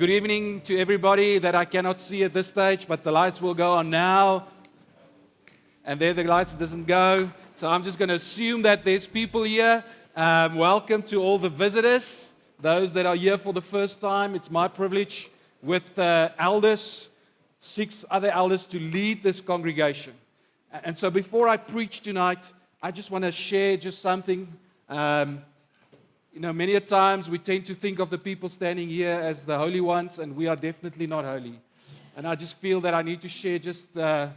Good evening to everybody that I cannot see at this stage, but the lights will go on now. And there the lights doesn't go. So I'm just going to assume that there's people here. Welcome to all the visitors, those that are here for the first time. It's my privilege with elders, 6 other elders, to lead this congregation. And so before I preach tonight, I just want to share just something. Many a times we tend to think of the people standing here as the holy ones, and we are definitely not holy. And I just feel that I need to share just a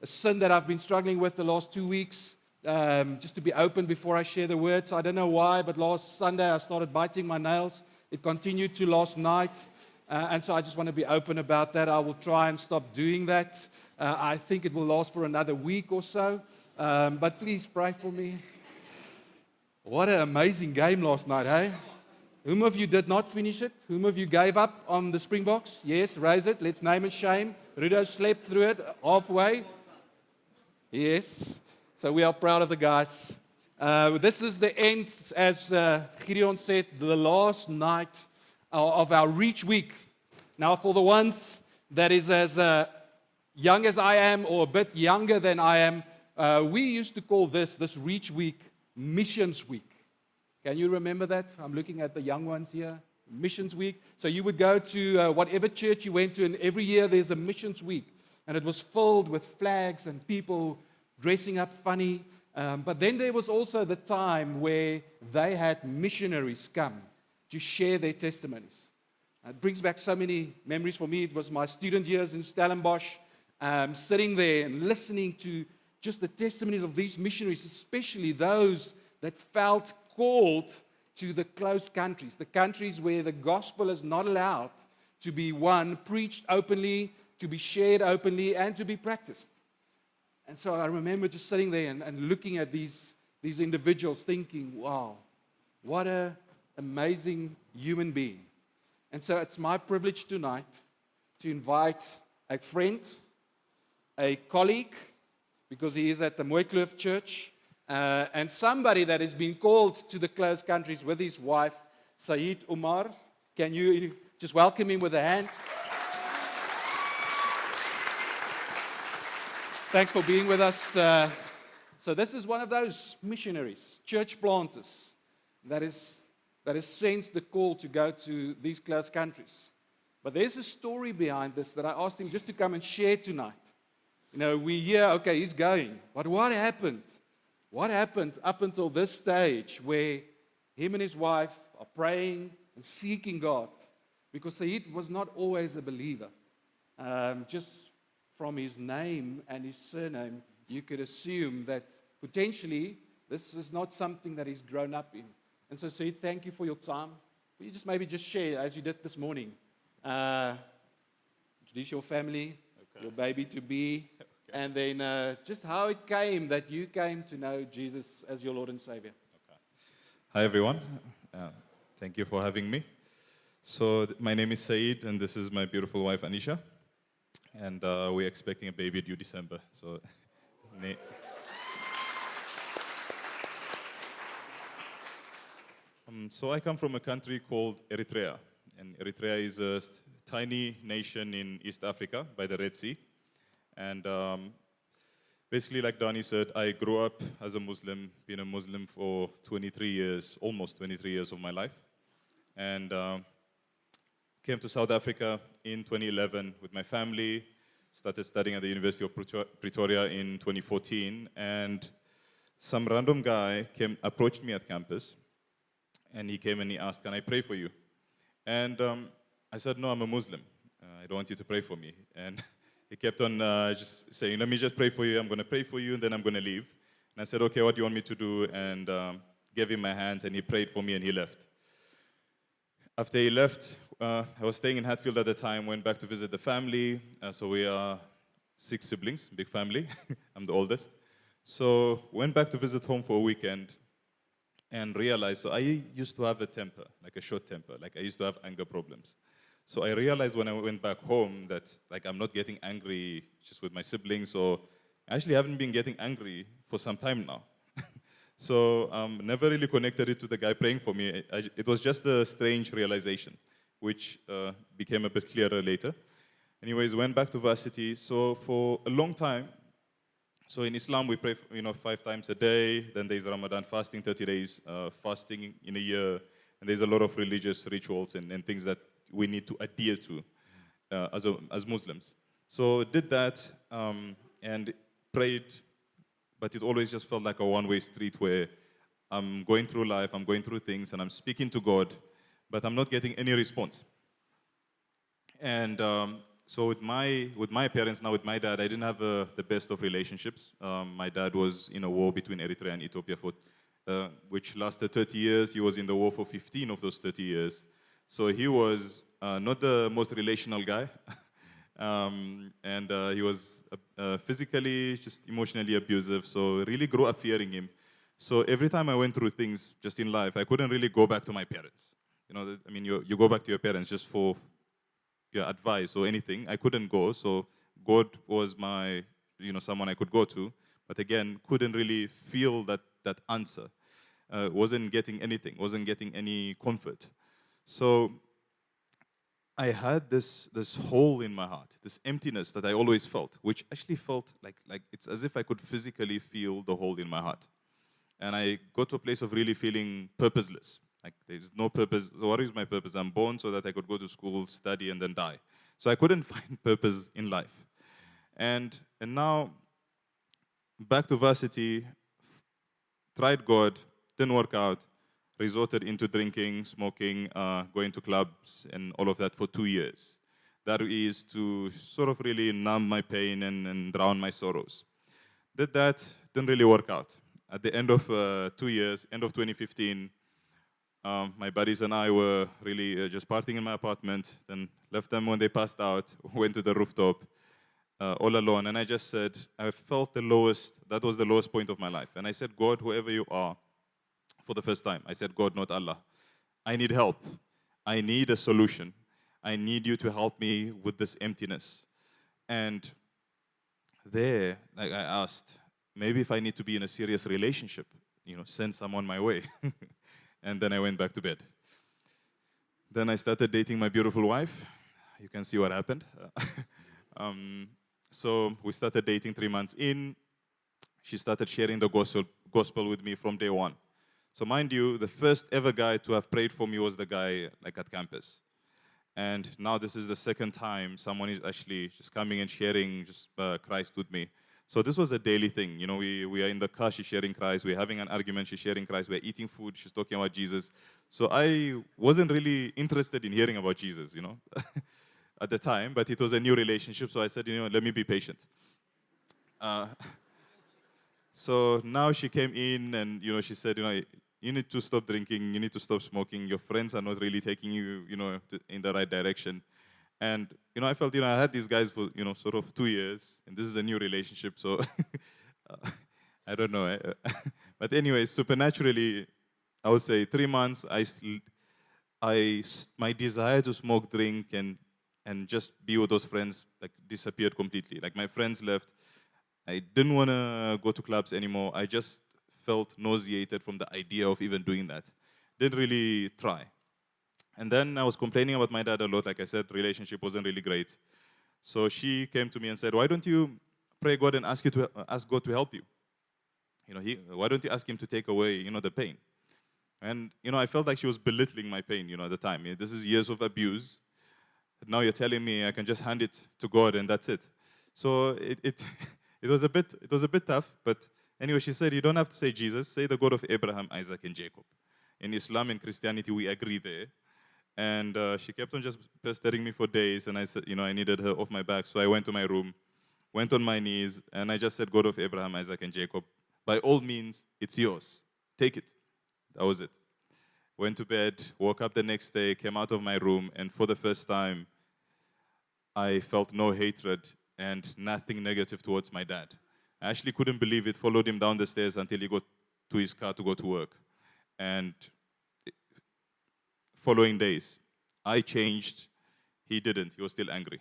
sin that I've been struggling with the last 2 weeks, just to be open before I share the word. So I don't know why, but last Sunday I started biting my nails. It continued to last night, and so I just want to be open about that. I will try and stop doing that. I think it will last for another week or so, but please pray for me. What an amazing game last night, hey? Whom of you did not finish it? Whom of you gave up on the Springboks? Yes, raise it. Let's name and shame. Rudo slept through it halfway. Yes. So we are proud of the guys. This is the end, as Gideon said, the last night of our Reach Week. Now, for the ones that is as young as I am or a bit younger than I am, we used to call this Reach Week Missions Week. Can you remember that? I'm looking at the young ones here. Missions Week. So you would go to whatever church you went to, and every year there's a Missions Week. And it was filled with flags and people dressing up funny. But then there was also the time where they had missionaries come to share their testimonies. It brings back so many memories for me. It was my student years in Stellenbosch, sitting there and listening to just the testimonies of these missionaries, especially those that felt called to the closed countries, the countries where the gospel is not allowed to be preached openly, to be shared openly, and to be practiced. And so I remember just sitting there and looking at these individuals thinking, wow, what an amazing human being. And so it's my privilege tonight to invite a friend, a colleague, because he is at the Mooikloof Church, and somebody that has been called to the closed countries with his wife, Saeed Umar. Can you just welcome him with a hand? Thanks for being with us. So this is one of those missionaries, church planters, that has sensed the call to go to these closed countries. But there's a story behind this that I asked him just to come and share tonight. We hear, okay, he's going. But what happened? What happened up until this stage where him and his wife are praying and seeking God? Because Saeed was not always a believer. Just from his name and his surname, you could assume that potentially this is not something that he's grown up in. And so, Saeed, thank you for your time. Will you just maybe share, as you did this morning, introduce your family, your baby-to-be, okay, and then just how it came that you came to know Jesus as your Lord and Savior. Okay. Hi, everyone. Thank you for having me. So my name is Saeed, and this is my beautiful wife, Anisha. And we're expecting a baby due December. So I come from a country called Eritrea. And Eritrea is a tiny nation in East Africa by the Red Sea. And basically, like Donnie said, I grew up as a Muslim, been a Muslim for 23 years, almost 23 years of my life. And came to South Africa in 2011 with my family, started studying at the University of Pretoria in 2014. And some random guy approached me at campus. And he came and he asked, "Can I pray for you?" And I said, "No, I'm a Muslim. I don't want you to pray for me." And he kept on just saying, "Let me just pray for you. I'm going to pray for you, and then I'm going to leave." And I said, "Okay, what do you want me to do?" And gave him my hands, and he prayed for me, and he left. After he left, I was staying in Hatfield at the time, went back to visit the family. So we are 6 siblings, big family. I'm the oldest. So went back to visit home for a weekend. And realized, so I used to have a temper, like a short temper, like I used to have anger problems. So I realized when I went back home that I'm not getting angry just with my siblings, or I actually haven't been getting angry for some time now. So never really connected it to the guy praying for me. It was just a strange realization. which became a bit clearer later. Anyways, went back to varsity. So for a long time, so in Islam we pray, 5 times a day. Then there's Ramadan fasting, 30 days fasting in a year, and there's a lot of religious rituals and things that we need to adhere to as Muslims. So did that and prayed, but it always just felt like a one-way street where I'm going through life, I'm going through things, and I'm speaking to God, but I'm not getting any response. And so with my parents, now with my dad, I didn't have the best of relationships. My dad was in a war between Eritrea and Ethiopia, which lasted 30 years. He was in the war for 15 of those 30 years. So he was not the most relational guy. And he was physically, just emotionally abusive. So really grew up fearing him. So every time I went through things just in life, I couldn't really go back to my parents. You go back to your parents just for your advice or anything. I couldn't go. So God was my, someone I could go to. But again, couldn't really feel that answer. Wasn't getting anything. Wasn't getting any comfort. So I had this hole in my heart, this emptiness that I always felt, which actually felt like it's as if I could physically feel the hole in my heart. And I got to a place of really feeling purposeless. Like there's no purpose. What is my purpose? I'm born so that I could go to school, study, and then die. So I couldn't find purpose in life. And now, back to varsity, tried God, didn't work out, resorted into drinking, smoking, going to clubs, and all of that for 2 years. That is to sort of really numb my pain and drown my sorrows. Did that, didn't really work out. At the end of 2 years, end of 2015, my buddies and I were really just partying in my apartment, then left them when they passed out, went to the rooftop, all alone, and I just said, I felt the lowest, that was the lowest point of my life. And I said, God, whoever you are, for the first time, I said, God, not Allah, I need help. I need a solution. I need you to help me with this emptiness. And there, I asked, maybe if I need to be in a serious relationship, send someone my way. And then I went back to bed. Then I started dating my beautiful wife. You can see what happened. So we started dating 3 months in. She started sharing the gospel with me from day one. So mind you, the first ever guy to have prayed for me was the guy at campus. And now this is the second time someone is actually just coming and sharing Christ with me. So this was a daily thing. We are in the car, she's sharing Christ. We're having an argument, she's sharing Christ. We're eating food, she's talking about Jesus. So I wasn't really interested in hearing about Jesus, at the time. But it was a new relationship, so I said, let me be patient. So now she came in and, she said, you need to stop drinking, you need to stop smoking. Your friends are not really taking you, in the right direction. And, I felt, I had these guys for, sort of 2 years, and this is a new relationship, so I don't know. But anyway, supernaturally, I would say 3 months, my desire to smoke, drink, and just be with those friends, disappeared completely. My friends left. I didn't want to go to clubs anymore. I just felt nauseated from the idea of even doing that. Didn't really try. And then I was complaining about my dad a lot. Like I said, relationship wasn't really great. So she came to me and said, why don't you pray God and ask God to help you? Why don't you ask him to take away, the pain? And, I felt like she was belittling my pain, at the time. This is years of abuse. Now you're telling me I can just hand it to God and that's it. So it was a bit tough. But anyway, she said, you don't have to say Jesus. Say the God of Abraham, Isaac, and Jacob. In Islam and Christianity, we agree there. And she kept on just pestering me for days, and I said, I needed her off my back. So I went to my room, went on my knees, and I just said, God of Abraham, Isaac, and Jacob, by all means, it's yours. Take it. That was it. Went to bed, woke up the next day, came out of my room, and for the first time, I felt no hatred and nothing negative towards my dad. I actually couldn't believe it, followed him down the stairs until he got to his car to go to work. And following days, I changed, he didn't, he was still angry.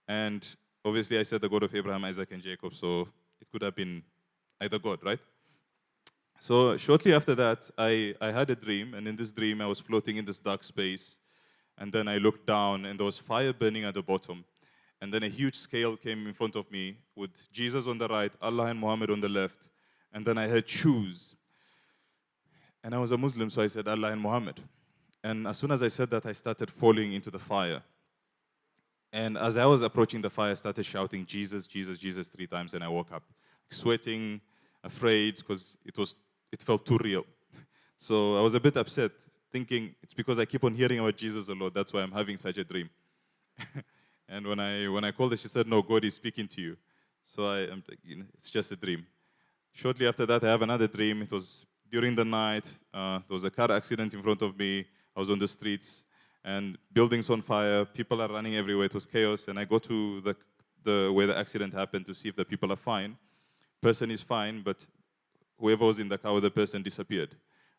And obviously I said the God of Abraham, Isaac, and Jacob, so it could have been either God, right? So shortly after that, I had a dream, and in this dream I was floating in this dark space, And then I looked down, and there was fire burning at the bottom. And then a huge scale came in front of me with Jesus on the right, Allah and Muhammad on the left. And then I heard choose. And I was a Muslim, so I said Allah and Muhammad. And as soon as I said that, I started falling into the fire. And as I was approaching the fire, I started shouting, Jesus, Jesus, Jesus 3 times, and I woke up, sweating, afraid, because it felt too real. So I was a bit upset, thinking it's because I keep on hearing about Jesus a lot, that's why I'm having such a dream. And when I called her, she said, no, God is speaking to you. So it's just a dream. Shortly after that, I have another dream. It was during the night. There was a car accident in front of me. I was on the streets, and buildings on fire. People are running everywhere. It was chaos. And I go to where the accident happened to see if the people are fine. Person is fine, but whoever was in the car with the person disappeared.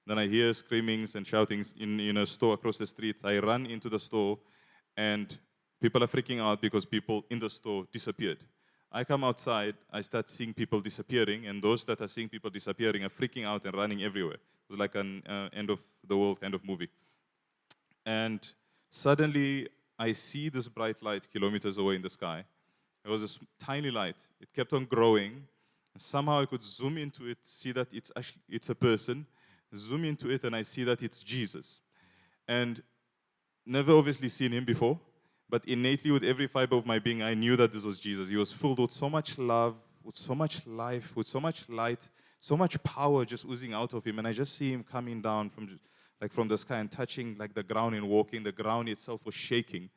Then I hear screamings and shoutings in a store across the street. I run into the store, and people are freaking out because people in the store disappeared. I come outside, I start seeing people disappearing, and those that are seeing people disappearing are freaking out and running everywhere. It was like an end of the world kind of movie. And suddenly, I see this bright light kilometers away in the sky. It was a tiny light. It kept on growing. Somehow I could zoom into it, see that it's a person, zoom into it, and I see that it's Jesus. And never obviously seen him before, but innately with every fiber of my being, I knew that this was Jesus. He was filled with so much love, with so much life, with so much light, so much power just oozing out of him. And I just see him coming down from the sky and touching like the ground and walking. The ground itself was shaking.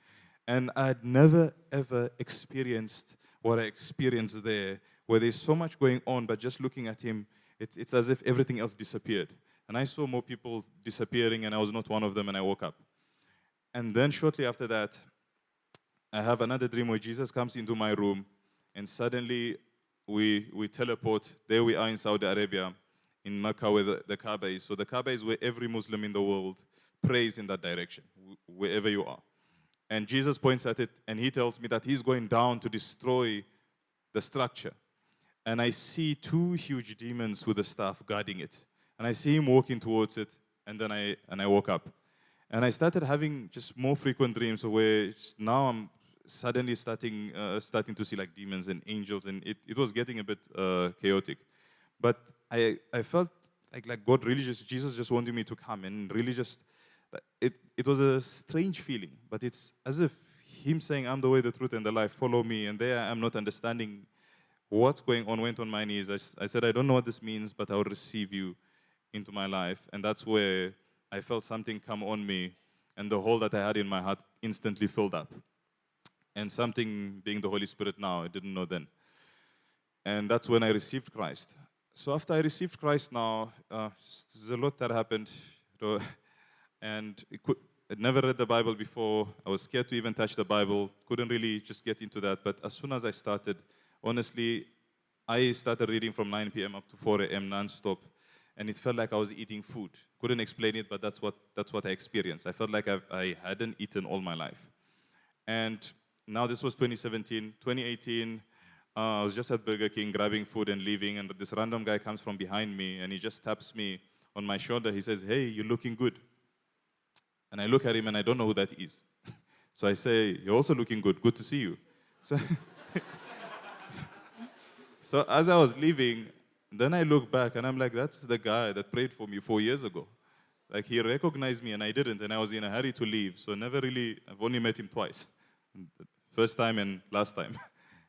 And I had never, ever experienced what I experienced there, where there's so much going on, but just looking at him, it's as if everything else disappeared. And I saw more people disappearing, and I was not one of them, and I woke up. And then shortly after that, I have another dream where Jesus comes into my room, and suddenly we teleport. There we are in Saudi Arabia, in Mecca, where the Kaaba is. So the Kaaba is where every Muslim in the world prays in that direction, wherever you are. And Jesus points at it, and he tells me that he's going down to destroy the structure. And I see 2 huge demons with a staff guarding it. And I see him walking towards it, and then I woke up. And I started having just more frequent dreams where now I'm suddenly starting to see like demons and angels, and it was getting a bit chaotic. But I felt like God really Jesus just wanted me to come, and really just, it was a strange feeling, but it's as if him saying, I'm the way, the truth, and the life, follow me. And there I'm not understanding what's going on, went on my knees. I said, I don't know what this means, but I will receive you into my life. And that's where I felt something come on me, and the hole that I had in my heart instantly filled up. And something being the Holy Spirit now, I didn't know then. And that's when I received Christ. So after I received Christ now, there's a lot that happened. And I'd never read the Bible before. I was scared to even touch the Bible. Couldn't really just get into that. But as soon as I started, honestly, I started reading from 9 p.m. up to 4 a.m. non-stop. And it felt like I was eating food. Couldn't explain it, but that's what I experienced. I felt like I hadn't eaten all my life. And now this was 2017. 2018, I was just at Burger King grabbing food and leaving, and this random guy comes from behind me, and he just taps me on my shoulder. He says, hey, you're looking good. And I look at him, and I don't know who that is. So I say, you're also looking good. Good to see you. So as I was leaving, then I look back, and I'm like, that's the guy that prayed for me 4 years ago. Like, he recognized me, and I didn't, and I was in a hurry to leave. So I've only met him twice. First time and last time.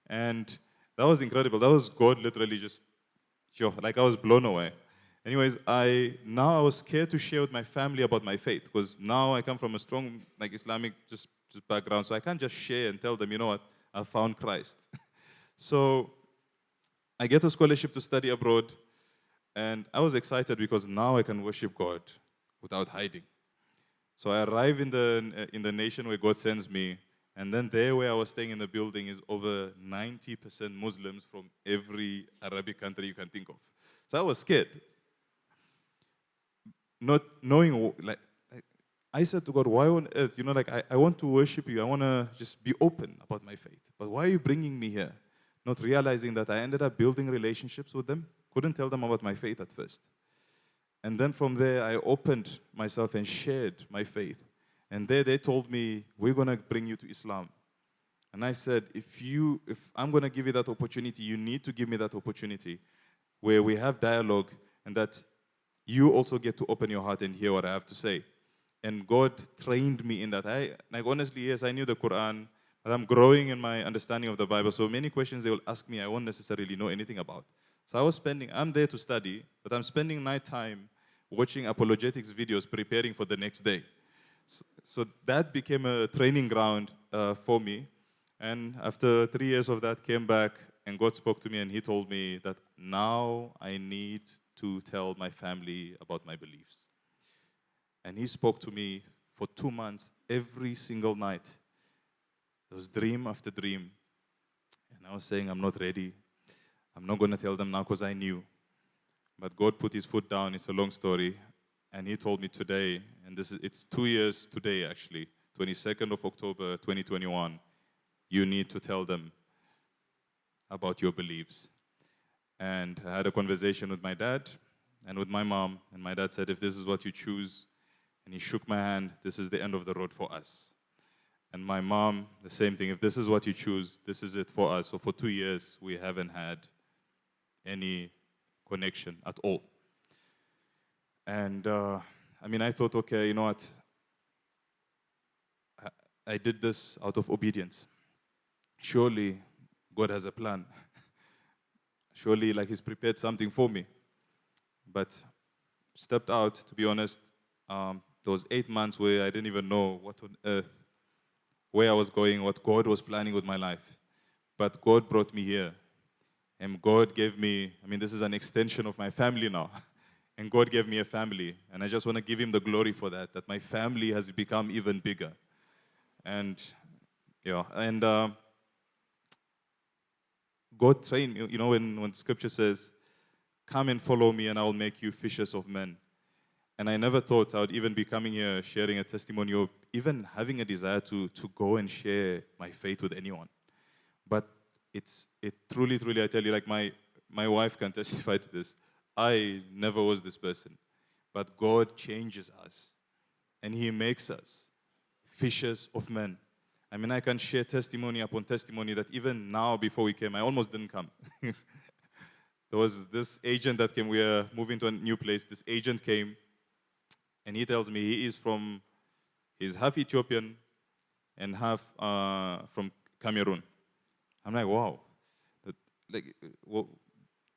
And that was incredible. That was God literally just, like I was blown away. Anyways, I was scared to share with my family about my faith, because now I come from a strong Islamic just background, so I can't just share and tell them, you know what, I found Christ. So I get a scholarship to study abroad, and I was excited because now I can worship God without hiding. So I arrive in the nation where God sends me, and then there where I was staying in the building is over 90% Muslims from every Arabic country you can think of. So I was scared. Not knowing, I said to God, why on earth? I want to worship you. I want to just be open about my faith. But why are you bringing me here? Not realizing that I ended up building relationships with them. Couldn't tell them about my faith at first. And then from there, I opened myself and shared my faith. And there they told me, we're going to bring you to Islam. And I said, if I'm going to give you that opportunity, you need to give me that opportunity where we have dialogue and that you also get to open your heart and hear what I have to say. And God trained me in that. Honestly, yes, I knew the Quran, but I'm growing in my understanding of the Bible. So many questions they will ask me, I won't necessarily know anything about. So I'm there to study, but I'm spending night time watching apologetics videos, preparing for the next day. So that became a training ground for me. And after 3 years of that, came back, and God spoke to me, and He told me that now I need to tell my family about my beliefs. And He spoke to me for 2 months, every single night. It was dream after dream. And I was saying, I'm not ready. I'm not going to tell them now because I knew. But God put His foot down. It's a long story. And He told me today, and it's 2 years today actually, 22nd of October 2021, you need to tell them about your beliefs. And I had a conversation with my dad and with my mom, and my dad said, if this is what you choose, and he shook my hand, this is the end of the road for us. And my mom, the same thing, if this is what you choose, this is it for us. So for 2 years, we haven't had any connection at all. And I thought, okay, you know what? I did this out of obedience. Surely God has a plan. Surely, He's prepared something for me. But stepped out, to be honest, those 8 months where I didn't even know what on earth, where I was going, what God was planning with my life. But God brought me here. And God gave me, this is an extension of my family now. And God gave me a family. And I just want to give Him the glory for that my family has become even bigger. And, God trained me, when Scripture says, come and follow me and I will make you fishers of men. And I never thought I would even be coming here sharing a testimony or even having a desire to go and share my faith with anyone. But it truly, truly, I tell you, my wife can testify to this. I never was this person. But God changes us. And He makes us fishers of men. I can share testimony upon testimony that even now, before we came, I almost didn't come. There was this agent that came. We are moving to a new place. This agent came, and he tells me he's half Ethiopian and half from Cameroon. I'm like, wow.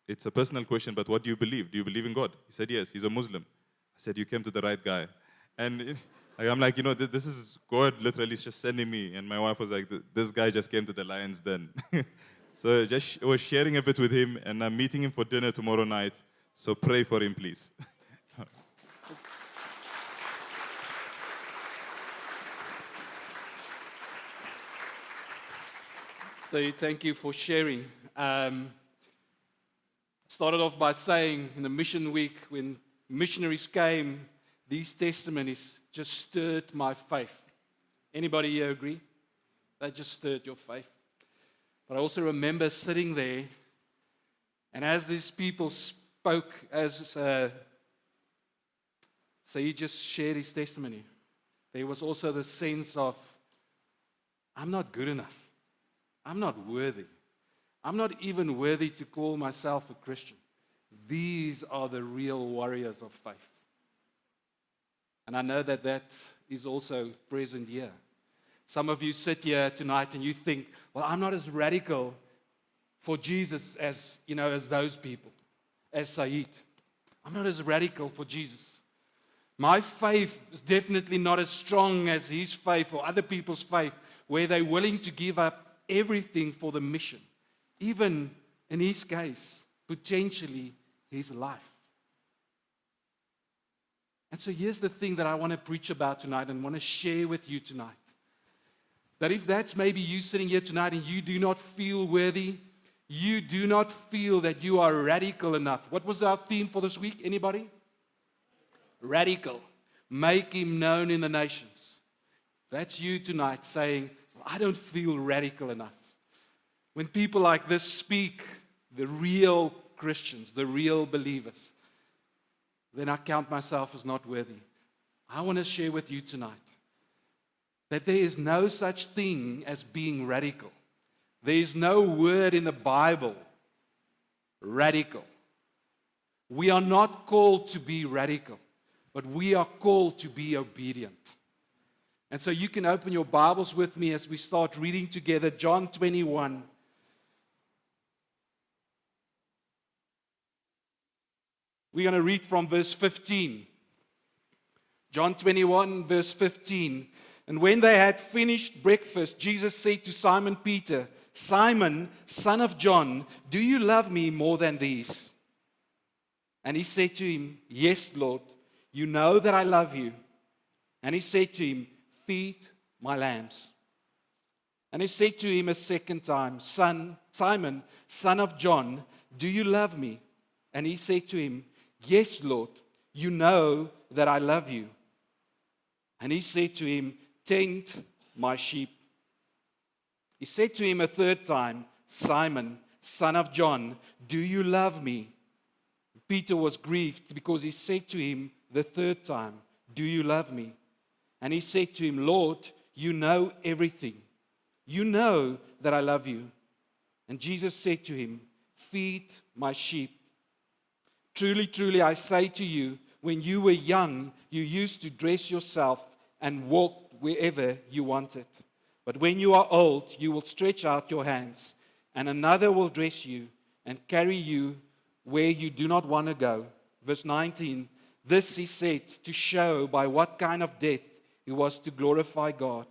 It's a personal question, but what do you believe? Do you believe in God? He said, yes. He's a Muslim. I said, you came to the right guy. And I'm like, this is God literally just sending me. And my wife was like, this guy just came to the Lion's Den. So I was sharing a bit with him, and I'm meeting him for dinner tomorrow night. So pray for him, please. So thank you for sharing. Started off by saying in the mission week, when missionaries came, these testimonies just stirred my faith. Anybody here agree? They just stirred your faith. But I also remember sitting there, and as these people spoke, so he just shared his testimony, there was also the sense of, I'm not good enough. I'm not worthy. I'm not even worthy to call myself a Christian. These are the real warriors of faith. And I know that is also present here. Some of you sit here tonight and you think, well, I'm not as radical for Jesus as those people, as Saeed. I'm not as radical for Jesus. My faith is definitely not as strong as his faith or other people's faith, where they're willing to give up everything for the mission. Even in his case, potentially his life. And so here's the thing that I want to preach about tonight and want to share with you tonight. That if that's maybe you sitting here tonight and you do not feel worthy, you do not feel that you are radical enough. What was our theme for this week? Anybody? Radical. Make him known in the nations. That's you tonight saying, I don't feel radical enough. When people like this speak, the real Christians, the real believers, then I count myself as not worthy. I want to share with you tonight that there is no such thing as being radical. There is no word in the Bible, radical. We are not called to be radical, but we are called to be obedient. And so you can open your Bibles with me as we start reading together John 21. We're going to read from verse 15. John 21, verse 15. And when they had finished breakfast, Jesus said to Simon Peter, Simon, son of John, do you love me more than these? And he said to him, Yes, Lord, you know that I love you. And he said to him, Feed my lambs. And he said to him a second time, Simon, son of John, do you love me? And he said to him, Yes, Lord, you know that I love you. And he said to him, Tend my sheep. He said to him a third time, Simon, son of John, do you love me? Peter was grieved because he said to him the third time, Do you love me? And he said to him, Lord, you know everything. You know that I love you. And Jesus said to him, Feed my sheep. Truly, truly, I say to you, when you were young, you used to dress yourself and walk wherever you wanted. But when you are old, you will stretch out your hands, and another will dress you and carry you where you do not want to go. Verse 19, this he said to show by what kind of death he was to glorify God.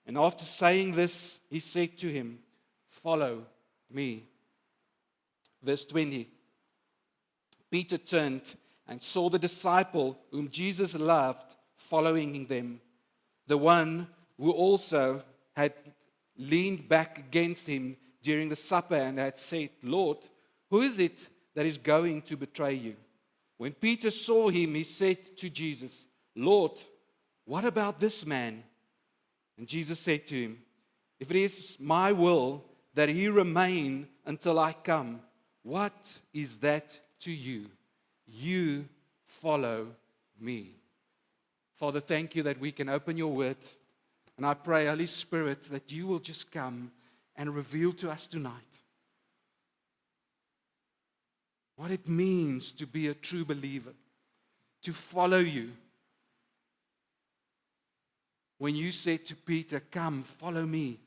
And after saying this, he said to him, Follow me. Verse 20, Peter turned and saw the disciple whom Jesus loved following them, the one who also had leaned back against him during the supper and had said, Lord, who is it that is going to betray you? When Peter saw him, he said to Jesus, Lord, what about this man? And Jesus said to him, If it is my will that he remain until I come, what is that to you? You follow me. Father, thank you that we can open your word. And I pray, Holy Spirit, that you will just come and reveal to us tonight what it means to be a true believer, to follow you. When you said to Peter, Come, follow me.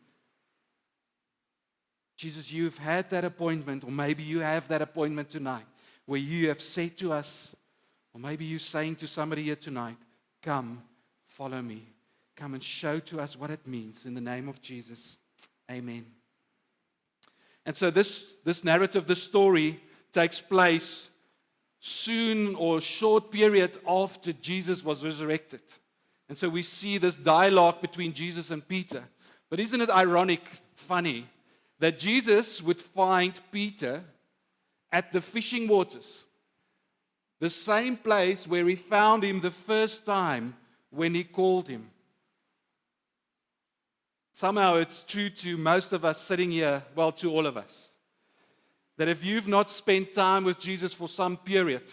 Jesus, you've had that appointment, or maybe you have that appointment tonight, where you have said to us, or maybe you're saying to somebody here tonight, Come, follow me. Come and show to us what it means in the name of Jesus. Amen. And so this narrative, this story takes place soon or a short period after Jesus was resurrected. And so we see this dialogue between Jesus and Peter. But isn't it ironic, funny, that Jesus would find Peter at the fishing waters, the same place where he found him the first time when he called him. Somehow it's true to most of us sitting here, well, to all of us, that if you've not spent time with Jesus for some period,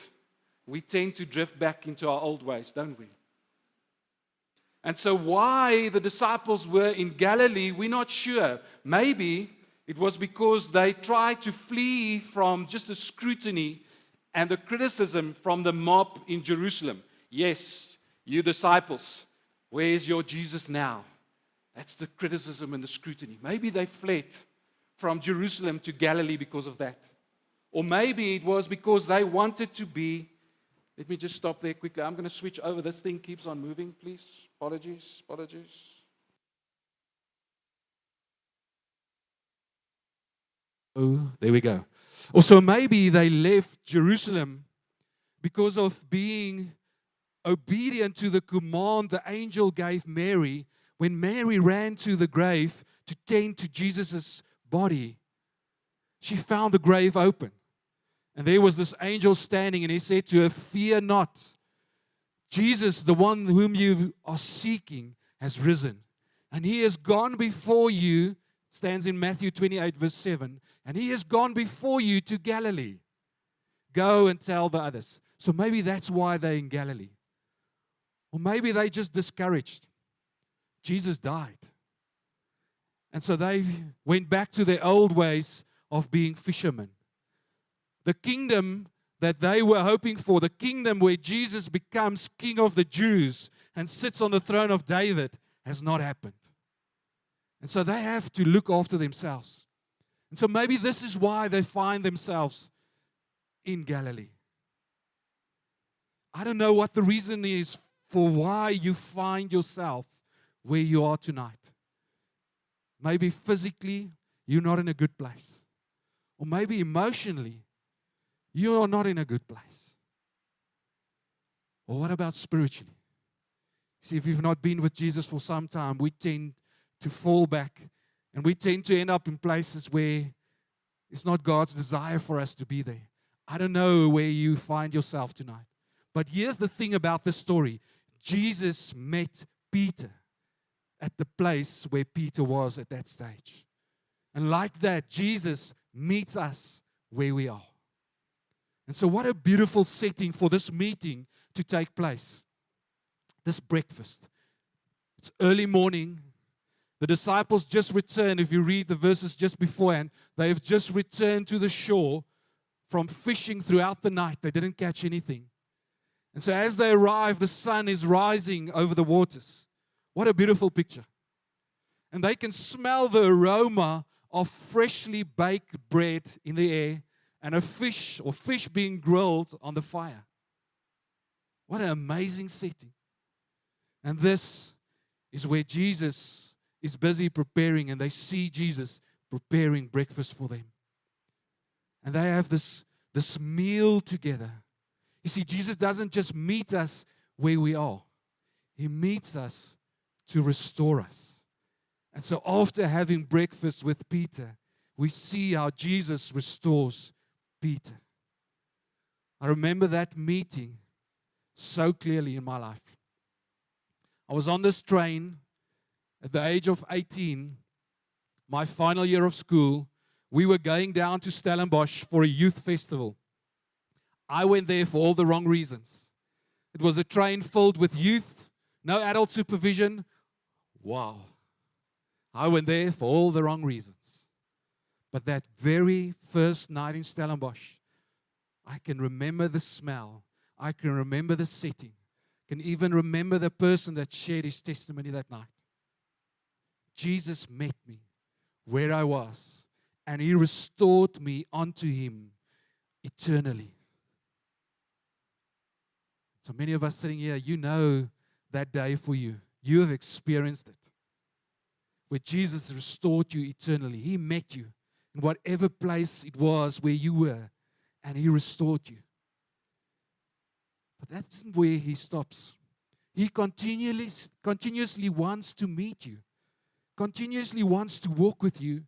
we tend to drift back into our old ways, don't we? And so why the disciples were in Galilee, we're not sure. Maybe it was because they tried to flee from just the scrutiny and the criticism from the mob in Jerusalem. Yes, you disciples, where is your Jesus now? That's the criticism and the scrutiny. Maybe they fled from Jerusalem to Galilee because of that. Or maybe it was because they wanted to be. Let me just stop there quickly. I'm going to switch over. This thing keeps on moving, please. Apologies. Oh, there we go. Also, maybe they left Jerusalem because of being obedient to the command the angel gave Mary when Mary ran to the grave to tend to Jesus' body. She found the grave open. And there was this angel standing, and he said to her, Fear not. Jesus, the one whom you are seeking, has risen. And he has gone before you, it stands in Matthew 28, verse 7, and he has gone before you to Galilee. Go and tell the others. So maybe that's why they're in Galilee. Or maybe they're just discouraged. Jesus died. And so they went back to their old ways of being fishermen. The kingdom that they were hoping for, the kingdom where Jesus becomes King of the Jews and sits on the throne of David, has not happened. And so they have to look after themselves. And so maybe this is why they find themselves in Galilee. I don't know what the reason is for why you find yourself where you are tonight. Maybe physically, you're not in a good place. Or maybe emotionally, you are not in a good place. Or what about spiritually? See, if you've not been with Jesus for some time, we tend to fall back. And we tend to end up in places where it's not God's desire for us to be there. I don't know where you find yourself tonight. But here's the thing about this story. Jesus met Peter at the place where Peter was at that stage. And like that, Jesus meets us where we are. And so what a beautiful setting for this meeting to take place. This breakfast. It's early morning. The disciples just returned. If you read the verses just beforehand, they have just returned to the shore from fishing throughout the night. They didn't catch anything. And so as they arrive, the sun is rising over the waters. What a beautiful picture. And they can smell the aroma of freshly baked bread in the air and a fish being grilled on the fire. What an amazing setting. And this is where Jesus is busy preparing, and they see Jesus preparing breakfast for them. And they have this meal together. You see, Jesus doesn't just meet us where we are. He meets us to restore us. And so after having breakfast with Peter, we see how Jesus restores Peter. I remember that meeting so clearly in my life. I was on this train at the age of 18, my final year of school. We were going down to Stellenbosch for a youth festival. I went there for all the wrong reasons. It was a train filled with youth, no adult supervision. Wow. I went there for all the wrong reasons. But that very first night in Stellenbosch, I can remember the smell. I can remember the setting. I can even remember the person that shared his testimony that night. Jesus met me where I was, and He restored me unto Him eternally. So many of us sitting here, you know that day for you. You have experienced it. Where Jesus restored you eternally. He met you in whatever place it was where you were, and He restored you. But that isn't where He stops. He continuously wants to meet you, continuously wants to walk with you,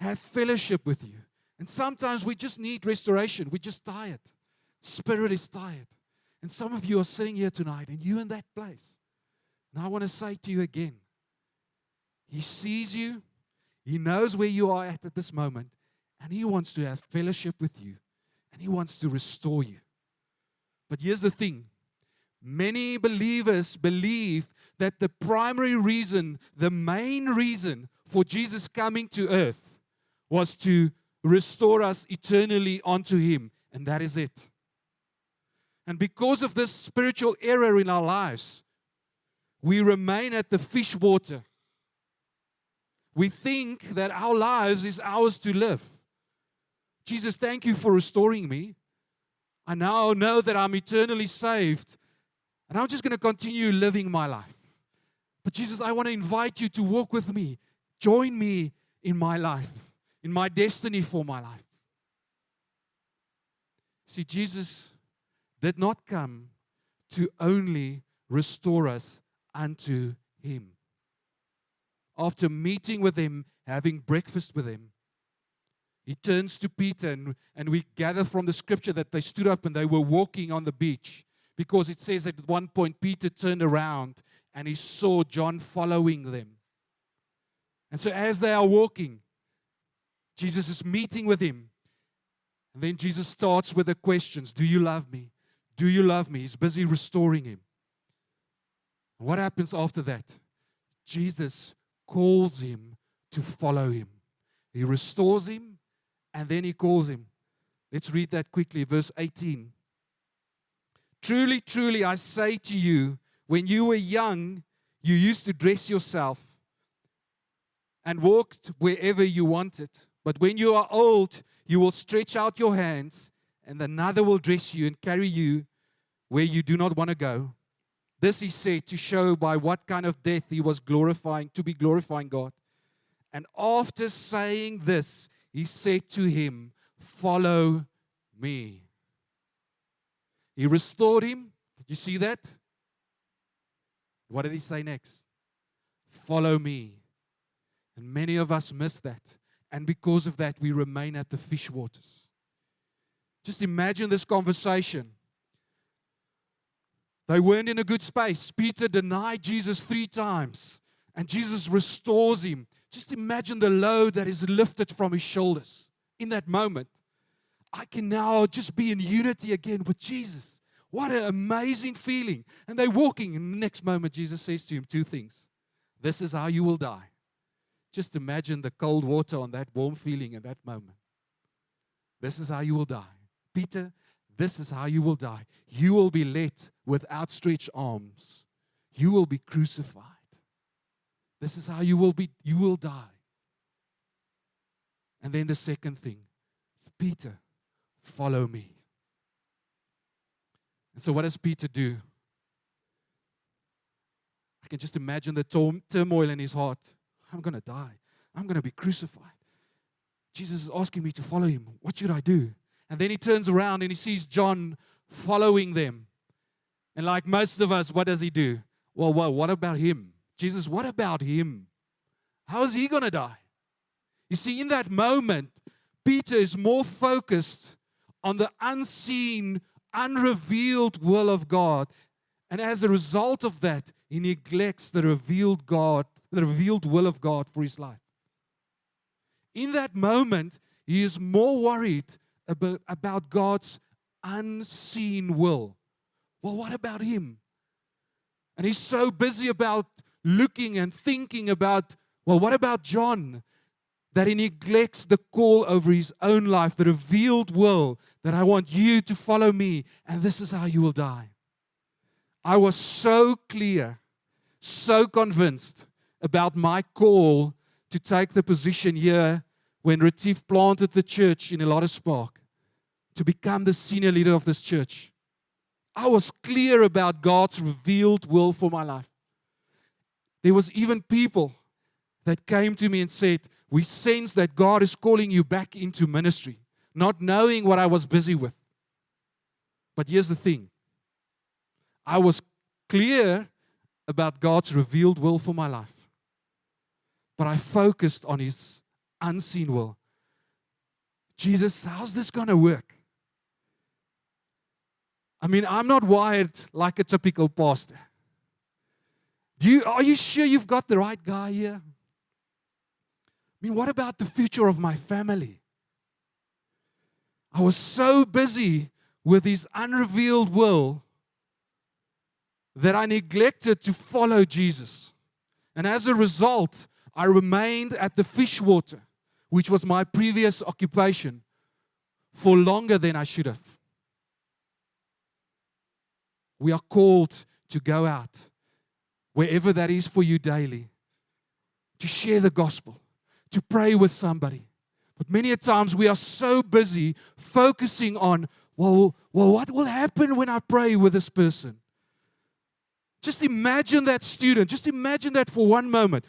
have fellowship with you. And sometimes we just need restoration. We're just tired. Spirit is tired. And some of you are sitting here tonight, and you're in that place. And I want to say to you again, He sees you. He knows where you are at this moment. And He wants to have fellowship with you. And He wants to restore you. But here's the thing. Many believers believe that the primary reason, the main reason for Jesus coming to earth was to restore us eternally unto Him. And that is it. And because of this spiritual error in our lives, we remain at the fish water. We think that our lives is ours to live. Jesus, thank you for restoring me. I now know that I'm eternally saved. And I'm just going to continue living my life. But Jesus, I want to invite you to walk with me. Join me in my life, in my destiny for my life. See, Jesus did not come to only restore us unto Him. After meeting with Him, having breakfast with Him, He turns to Peter, and we gather from the scripture that they stood up and they were walking on the beach. Because it says at one point, Peter turned around and he saw John following them. And so as they are walking, Jesus is meeting with him. And then Jesus starts with the questions. Do you love me? Do you love me? He's busy restoring him. And what happens after that? Jesus calls him to follow him. He restores him, and then he calls him. Let's read that quickly, verse 18. Truly, truly, I say to you, when you were young, you used to dress yourself and walked wherever you wanted. But when you are old, you will stretch out your hands, and another will dress you and carry you where you do not want to go. This he said to show by what kind of death he was glorifying God. And after saying this, he said to him, follow me. He restored him. Did you see that? What did he say next? Follow me. And many of us miss that. And because of that, we remain at the fish waters. Just imagine this conversation. They weren't in a good space. Peter denied Jesus 3 times, and Jesus restores him. Just imagine the load that is lifted from his shoulders in that moment. I can now just be in unity again with Jesus. What an amazing feeling. And they're walking, and the next moment Jesus says to him 2 things. This is how you will die. Just imagine the cold water on that warm feeling in that moment. This is how you will die. Peter, this is how you will die. You will be led with outstretched arms. You will be crucified. This is how you will die. And then the second thing, Peter, follow me. And so what does Peter do? I can just imagine the turmoil in his heart. I'm going to die. I'm going to be crucified. Jesus is asking me to follow him. What should I do? And then he turns around and he sees John following them. And like most of us, what does he do? Well, what about him? Jesus, what about him? How is he going to die? You see, in that moment, Peter is more focused on the unseen, unrevealed will of God. And as a result of that, he neglects the revealed will of God for his life. In that moment, he is more worried about God's unseen will. Well, what about him? And he's so busy about looking and thinking about, well, what about John? That he neglects the call over his own life, the revealed will that I want you to follow me, and this is how you will die. I was so clear, so convinced about my call to take the position here when Retief planted the church in Elotus Park, to become the senior leader of this church. I was clear about God's revealed will for my life. There was even people that came to me and said, we sense that God is calling you back into ministry, not knowing what I was busy with. But here's the thing. I was clear about God's revealed will for my life. But I focused on His unseen will. Jesus, how's this going to work? I mean, I'm not wired like a typical pastor. Are you sure you've got the right guy here? I mean, what about the future of my family? I was so busy with His unrevealed will that I neglected to follow Jesus. And as a result, I remained at the fish water, which was my previous occupation, for longer than I should have. We are called to go out, wherever that is for you daily, to share the gospel, to pray with somebody. But many a times we are so busy focusing on, well, what will happen when I pray with this person? Just imagine that student. Just imagine that for one moment.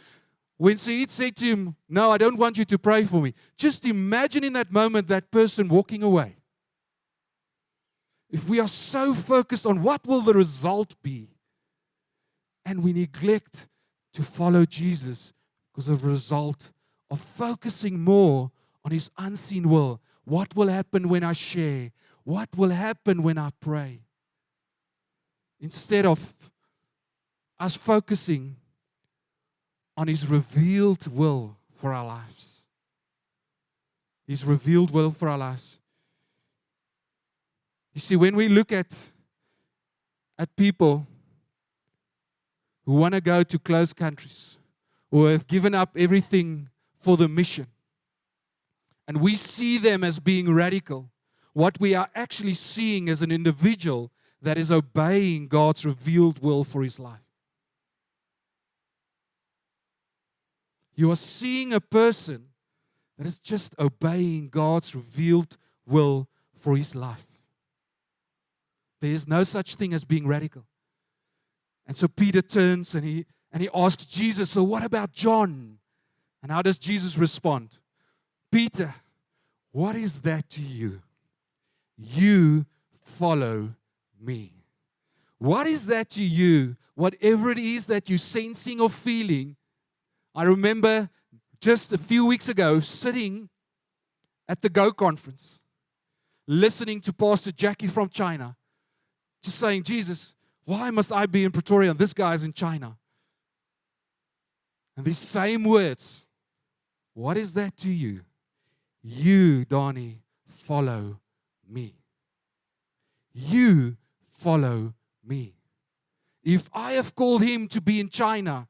When Saeed said to him, no, I don't want you to pray for me. Just imagine in that moment that person walking away. If we are so focused on what will the result be, and we neglect to follow Jesus because of the result of focusing more on His unseen will. What will happen when I share? What will happen when I pray? Instead of us focusing on His revealed will for our lives. His revealed will for our lives. You see, when we look at people who want to go to closed countries, who have given up everything for the mission. And we see them as being radical. What we are actually seeing is an individual that is obeying God's revealed will for his life. You are seeing a person that is just obeying God's revealed will for his life. There is no such thing as being radical. And so Peter turns and he asks Jesus, so what about John? And how does Jesus respond? Peter, what is that to you? You follow me. What is that to you? Whatever it is that you're sensing or feeling. I remember just a few weeks ago sitting at the Go conference, listening to Pastor Jackie from China, just saying, Jesus, why must I be in Pretoria and this guy's in China? And these same words, what is that to you? You, Donnie, follow me. You follow me. If I have called him to be in China,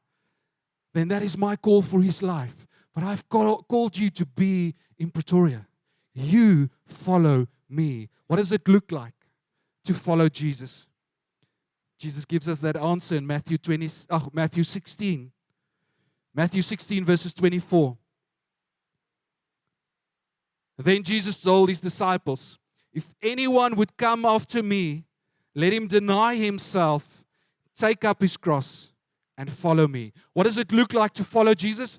then that is my call for his life. But I've called you to be in Pretoria. You follow me. What does it look like to follow Jesus? Jesus gives us that answer in Matthew 16. Matthew 16 verses 24. Then Jesus told his disciples, if anyone would come after me, let him deny himself, take up his cross, and follow me. What does it look like to follow Jesus?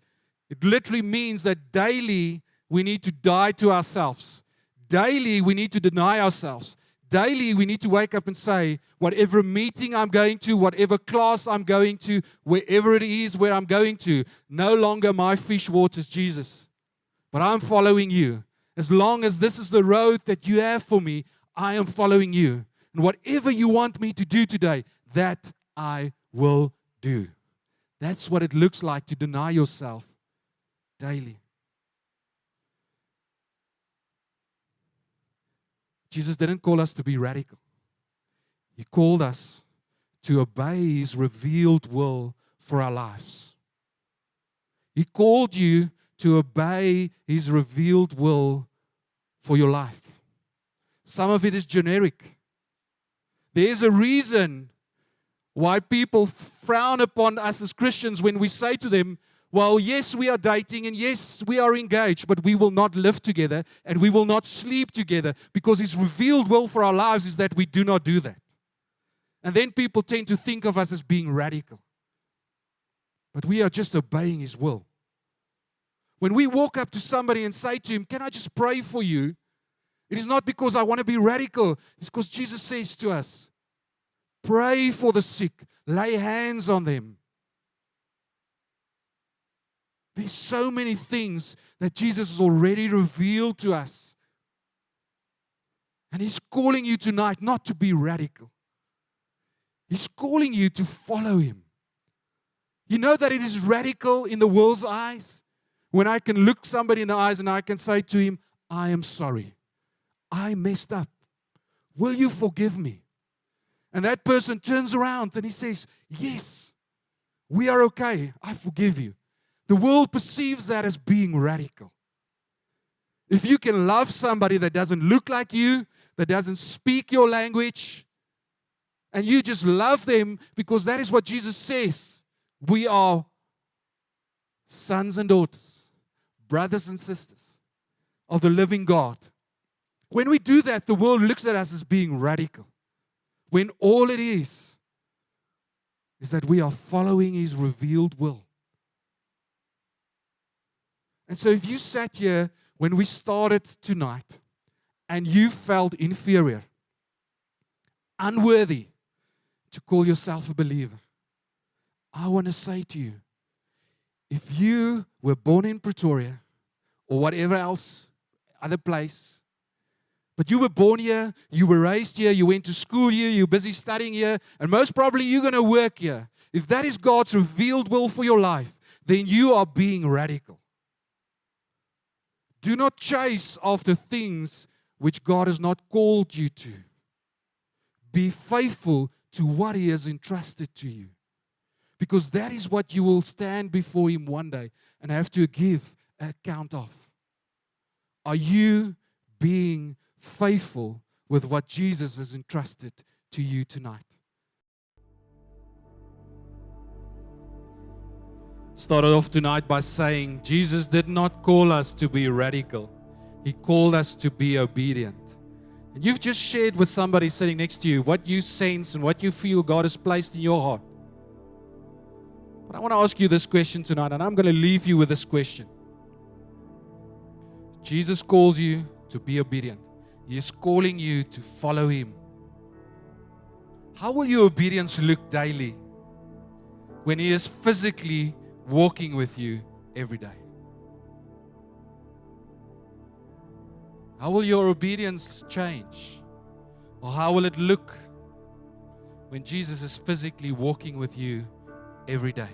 It literally means that daily we need to die to ourselves. Daily we need to deny ourselves. Daily we need to wake up and say, whatever meeting I'm going to, whatever class I'm going to, wherever it is where I'm going to, no longer my fish waters, Jesus. But I'm following you. As long as this is the road that you have for me, I am following you. And whatever you want me to do today, that I will do. That's what it looks like to deny yourself daily. Jesus didn't call us to be radical. He called us to obey His revealed will for our lives. He called you to obey His revealed will for your life. Some of it is generic. There's a reason why people frown upon us as Christians when we say to them, well, yes, we are dating and yes, we are engaged, but we will not live together and we will not sleep together because His revealed will for our lives is that we do not do that. And then people tend to think of us as being radical. But we are just obeying His will. When we walk up to somebody and say to him, can I just pray for you? It is not because I want to be radical. It's because Jesus says to us, pray for the sick. Lay hands on them. There's so many things that Jesus has already revealed to us. And He's calling you tonight not to be radical. He's calling you to follow Him. You know that it is radical in the world's eyes when I can look somebody in the eyes and I can say to him, I am sorry. I messed up. Will you forgive me? And that person turns around and he says, yes, we are okay. I forgive you. The world perceives that as being radical. If you can love somebody that doesn't look like you, that doesn't speak your language, and you just love them because that is what Jesus says. We are sons and daughters, brothers and sisters of the living God. When we do that, the world looks at us as being radical. When all it is that we are following His revealed will. And so if you sat here when we started tonight and you felt inferior, unworthy to call yourself a believer, I want to say to you, if you were born in Pretoria or whatever else, other place, but you were born here, you were raised here, you went to school here, you're busy studying here, and most probably you're going to work here. If that is God's revealed will for your life, then you are being radical. Do not chase after things which God has not called you to. Be faithful to what He has entrusted to you. Because that is what you will stand before Him one day and have to give an account of. Are you being faithful with what Jesus has entrusted to you tonight? Started off tonight by saying Jesus did not call us to be radical. He called us to be obedient. And you've just shared with somebody sitting next to you what you sense and what you feel God has placed in your heart. But I want to ask you this question tonight, and I'm going to leave you with this question. Jesus calls you to be obedient. He is calling you to follow Him. How will your obedience look daily when He is physically walking with you every day? How will your obedience change? Or how will it look when Jesus is physically walking with you every day?